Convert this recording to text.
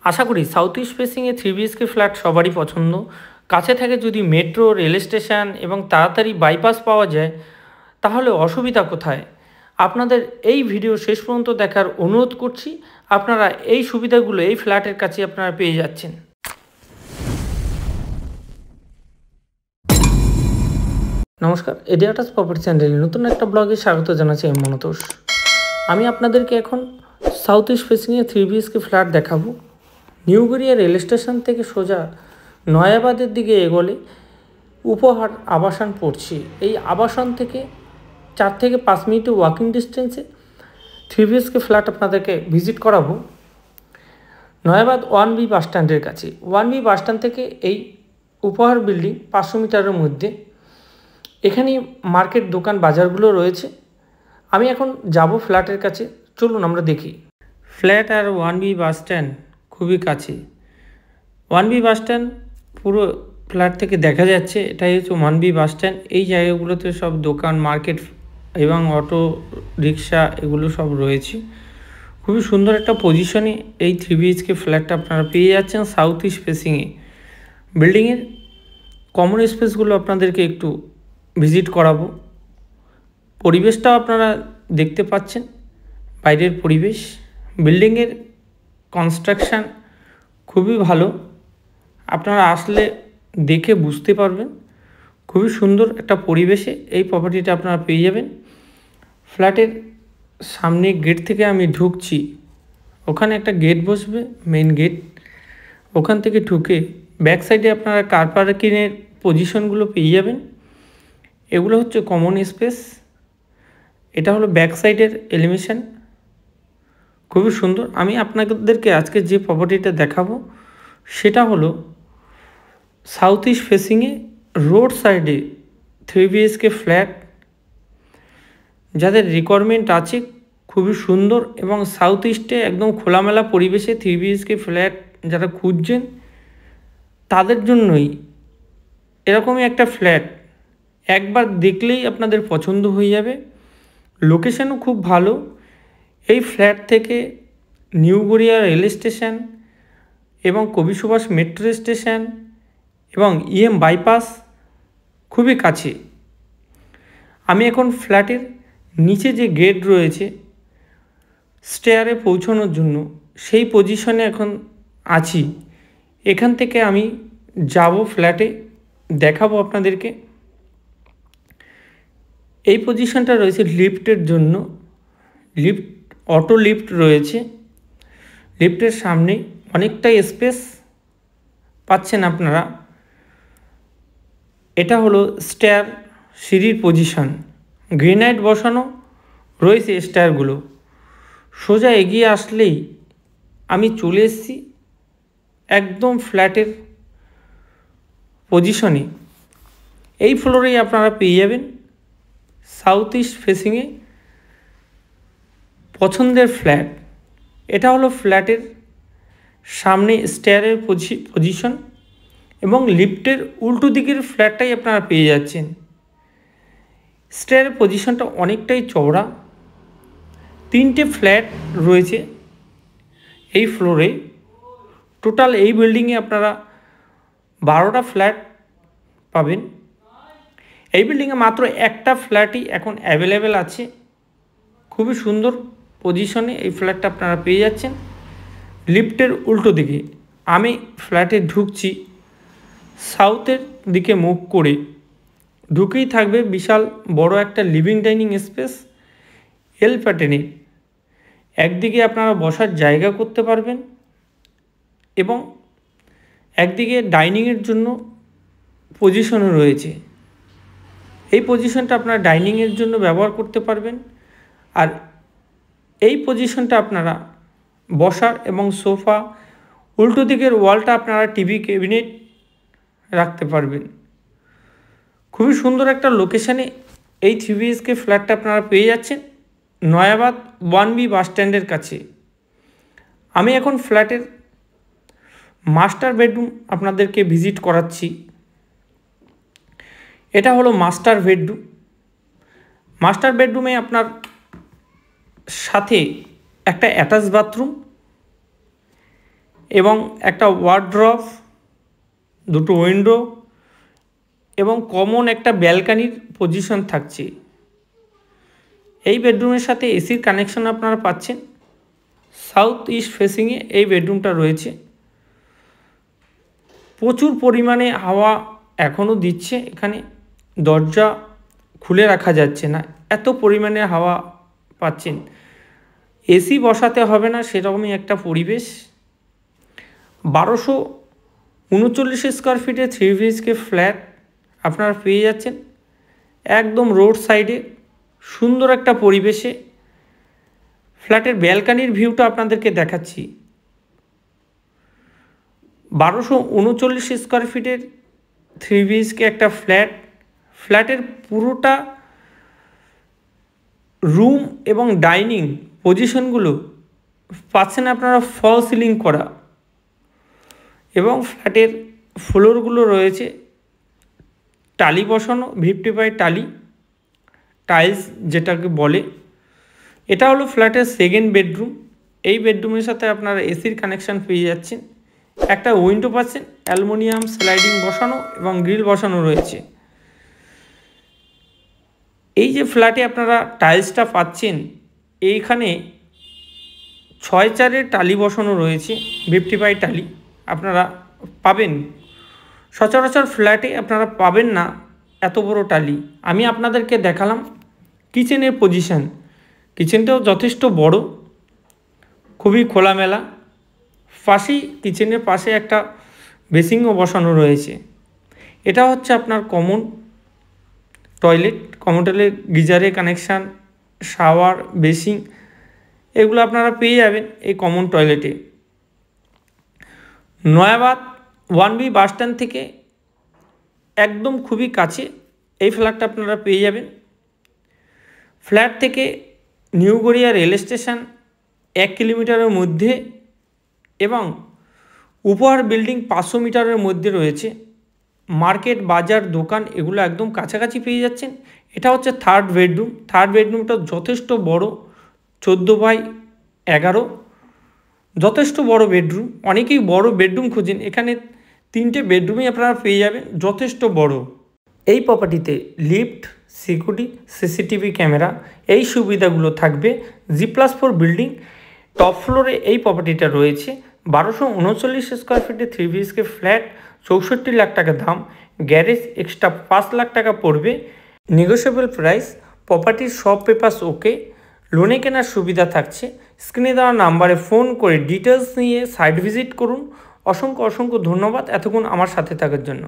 আশা করি south east ফেসিংয়ে 3 BHK flat সবারই পছন্দ। কাছে থেকে যদি মেট্রো, রেল স্টেশন এবং তাড়াতাড়ি বাইপাস পাওয়া যায় তাহলে অসুবিধা কোথায়? আপনাদের এই ভিডিও শেষ পর্যন্ত দেখার অনুরোধ করছি। আপনারা এই সুবিধাগুলো এই ফ্ল্যাটের কাছে আপনারা পেয়ে যাচ্ছেন। নমস্কার, এডিয়াটাস প্রপার্টি চ্যানেলে নতুন একটা ব্লগে স্বাগত জানাচ্ছি আমি মনতোষ। আমি আপনাদেরকে এখন সাউথ ইস্ট ফেসিংয়ে 3 BHK ফ্ল্যাট দেখাবো। নিউগড়িয়া রেল স্টেশন থেকে সোজা নয়াবাদের দিকে এগোলে উপহার আবাসন পড়ছি। এই আবাসন থেকে 4 থেকে 5 মিনিটে ওয়াকিং ডিস্টেন্সে 3 BHK ফ্ল্যাট আপনাদেরকে ভিজিট করাবো। নয়াবাদ 1B বাস স্ট্যান্ডের কাছে। 1B বাস স্ট্যান্ড থেকে এই উপহার বিল্ডিং 500 মিটারের মধ্যে। এখানে মার্কেট, দোকান, বাজারগুলো রয়েছে। আমি এখন যাব ফ্ল্যাটের কাছে, চলুন আমরা দেখি। ফ্ল্যাট আর 1B বাস স্ট্যান্ড খুবই কাছে। 1B বাস স্ট্যান্ড পুরো ফ্ল্যাট থেকে দেখা যাচ্ছে। এটাই হচ্ছে 1B বাস স্ট্যান্ড। এই জায়গাগুলোতে সব দোকান, মার্কেট এবং অটো রিক্সা এগুলো সব রয়েছে। খুবই সুন্দর একটা পজিশনে এই 3 BHK ফ্ল্যাটটা আপনারা পেয়ে যাচ্ছেন সাউথ ইস্ট ফেসিংয়ে। বিল্ডিংয়ের কমন স্পেসগুলো আপনাদেরকে একটু ভিজিট করাবো। পরিবেশটাও আপনারা দেখতে পাচ্ছেন, বাইরের পরিবেশ। বিল্ডিংয়ের কনস্ট্রাকশান খুবই ভালো, আপনারা আসলে দেখে বুঝতে পারবেন। খুবই সুন্দর একটা পরিবেশে এই প্রপার্টিটা আপনারা পেয়ে যাবেন। ফ্ল্যাটের সামনে গেট থেকে আমি ঢুকছি, ওখানে একটা গেট বসবে, মেন গেট। ওখান থেকে ঢুকে ব্যাক সাইডে আপনারা কার পার্কিংয়ের পজিশনগুলো পেয়ে যাবেন। এগুলো হচ্ছে কমন স্পেস। এটা হলো ব্যাক সাইডের এলিভেশন, খুবই সুন্দর। আমি আপনাদেরকে আজকে যে প্রপার্টিটা দেখাবো সেটা হলো সাউথ ইস্ট ফেসিংয়ে রোড সাইডে 3 BHK ফ্ল্যাট। যাদের রিকোয়ারমেন্ট আছে খুবই সুন্দর এবং সাউথ ইস্টে একদম খোলামেলা পরিবেশে 3 BHK ফ্ল্যাট যারা খুঁজছেন তাদের জন্যই এরকমই একটা ফ্ল্যাট একবার দেখলেই আপনাদের পছন্দ হয়ে যাবে। লোকেশনও খুব ভালো। এই ফ্ল্যাট থেকে নিউগড়িয়া রেল স্টেশন এবং কবি সুভাষ মেট্রো স্টেশন এবং বাইপাস খুবই কাছে। আমি এখন ফ্ল্যাটের নিচে যে গেট রয়েছে স্টেয়ারে পৌঁছানোর জন্য সেই পজিশনে এখন আছি। এখান থেকে আমি যাব ফ্ল্যাটে, দেখাবো আপনাদেরকে। এই পজিশনটা রয়েছে লিফটের জন্য। লিফট, অটো লিফট রয়েছে। লিফটের সামনে অনেকটাই স্পেস পাচ্ছেন আপনারা। এটা হলো স্টেয়ার, সিঁড়ির পজিশন। গ্রেনাইট বসানো রয়েছে স্টেয়ারগুলো। সোজা এগিয়ে আসলেই আমি চলে এসেছি একদম ফ্ল্যাটের পজিশনে। এই ফ্লোরেই আপনারা পেয়ে যাবেন সাউথ ইস্ট ফেসিংয়ে পছন্দের ফ্ল্যাট। এটা হলো ফ্ল্যাটের সামনে স্টেয়ারের পজিশন এবং লিফটের উল্টো দিকের ফ্ল্যাটটাই আপনারা পেয়ে যাচ্ছেন। স্টেয়ারের পজিশনটা অনেকটাই চওড়া। 3টে ফ্ল্যাট রয়েছে এই ফ্লোরে। টোটাল এই বিল্ডিংয়ে আপনারা 12টা ফ্ল্যাট পাবেন। এই বিল্ডিংয়ে মাত্র একটা ফ্ল্যাটই এখন অ্যাভেলেবেল আছে। খুবই সুন্দর পজিশনে এই ফ্ল্যাটটা আপনারা পেয়ে যাচ্ছেন লিফটের উল্টো দিকে। আমি ফ্ল্যাটে ঢুকছি সাউথের দিকে মুখ করে। ঢুকেই থাকবে বিশাল বড় একটা লিভিং ডাইনিং স্পেস এল প্যাটার্নের। একদিকে আপনারা বসার জায়গা করতে পারবেন এবং একদিকে ডাইনিংয়ের জন্য পজিশনও রয়েছে। এই পজিশনটা আপনারা ডাইনিংয়ের জন্য ব্যবহার করতে পারবেন। আর এই পজিশনটা আপনারা বসার এবং সোফা, উল্টো দিকের ওয়ালটা আপনারা টিভি ক্যাবিনেট রাখতে পারবেন। খুবই সুন্দর একটা লোকেশানে এই 3 BHK ফ্ল্যাটটা আপনারা পেয়ে যাচ্ছেন নয়াবাদ 1B বাস স্ট্যান্ডের কাছে। আমি এখন ফ্ল্যাটের মাস্টার বেডরুম আপনাদেরকে ভিজিট করাচ্ছি। এটা হলো মাস্টার বেডরুম। মাস্টার বেডরুমে আপনার সাথে একটা অ্যাটাচ বাথরুম এবং একটা ওয়ার্ড্রপ, দুটো উইন্ডো এবং কমন একটা ব্যালকানির পজিশন থাকছে। এই বেডরুমের সাথে এসির কানেকশন আপনারা পাচ্ছেন। সাউথ ইস্ট ফেসিংয়ে এই বেডরুমটা রয়েছে। প্রচুর পরিমাণে হাওয়া এখনও দিচ্ছে, এখানে দরজা খুলে রাখা যাচ্ছে না, এত পরিমাণে হাওয়া পাচ্ছেন। এসি বসাতে হবে না সেরকমই একটা পরিবেশ। 1239 স্কোয়ার ফিটে 3 BHK ফ্ল্যাট আপনারা পেয়ে যাচ্ছেন একদম রোড সাইডে সুন্দর একটা পরিবেশে। ফ্ল্যাটের ব্যালকানির ভিউটা আপনাদেরকে দেখাচ্ছি। 1239 স্কোয়ার ফিটের 3 BHK একটা ফ্ল্যাটের পুরোটা রুম এবং ডাইনিং পজিশনগুলো পাচ্ছেন আপনারা ফল সিলিং করা, এবং ফ্ল্যাটের ফ্লোরগুলো রয়েছে টালি বসানো, ভিক্টিফাইড টালি, টাইলস যেটাকে বলে। এটা হলো ফ্ল্যাটের সেকেন্ড বেডরুম। এই বেডরুমের সাথে আপনারা এসির কানেকশান পেয়ে যাচ্ছেন। একটা উইন্ডো পাচ্ছেন, অ্যালুমিনিয়াম স্লাইডিং বসানো এবং গ্রিল বসানো রয়েছে। এই যে ফ্ল্যাটে আপনারা টাইলসটা পাচ্ছেন, এইখানে 6/4 টালি বসানো রয়েছে, ভিক্টিফাইড টালি আপনারা পাবেন। সচরাচর ফ্ল্যাটে আপনারা পাবেন না এত বড় টালি। আমি আপনাদেরকে দেখালাম কিচেনের পজিশান। কিচেনটাও যথেষ্ট বড়, খুবই খোলামেলা। কিচেনের পাশে একটা বেসিনও বসানো রয়েছে। এটা হচ্ছে আপনার কমন টয়লেট গিজারের কানেকশান, শাওয়ার, বেসিন এগুলো আপনারা পেয়ে যাবেন এই কমন টয়লেটে। নয়াবাদ 1B বাস স্ট্যান্ড থেকে একদম খুবই কাছে এই ফ্ল্যাটটা আপনারা পেয়ে যাবেন। ফ্ল্যাট থেকে নিউ গড়িয়া রেল স্টেশন 1 কিলোমিটারের মধ্যে এবং উপহার বিল্ডিং 500 মিটারের মধ্যে রয়েছে। মার্কেট, বাজার, দোকান এগুলো একদম কাছাকাছি পেয়ে যাচ্ছেন। এটা হচ্ছে থার্ড বেডরুমটা যথেষ্ট বড়, 14x11, যথেষ্ট বড় বেডরুম। অনেকেই বড় বেডরুম খুঁজেন, এখানে 3টে বেডরুমই আপনারা পেয়ে যাবেন, যথেষ্ট বড়। এই প্রপার্টিতে লিফট, সিকিউরিটি, সিসিটিভি ক্যামেরা এই সুবিধাগুলো থাকবে। G+4 বিল্ডিং, টপ ফ্লোরে এই প্রপার্টিটা রয়েছে। 1239 স্কোয়ার ফিটে 3 BHK ফ্ল্যাট, 64 লাখ টাকা দাম। গ্যারেজ এক্সট্রা 5 লাখ টাকা পড়বে, নেগোশিয়েবল প্রাইস। প্রপার্টির সব পেপারস ওকে, লোনে কেনার সুবিধা থাকছে। স্ক্রিনে দেওয়া নাম্বারে ফোন করে ডিটেলস নিয়ে সাইট ভিজিট করুন। অসংখ্য ধন্যবাদ এতক্ষণ আমার সাথে থাকার জন্য।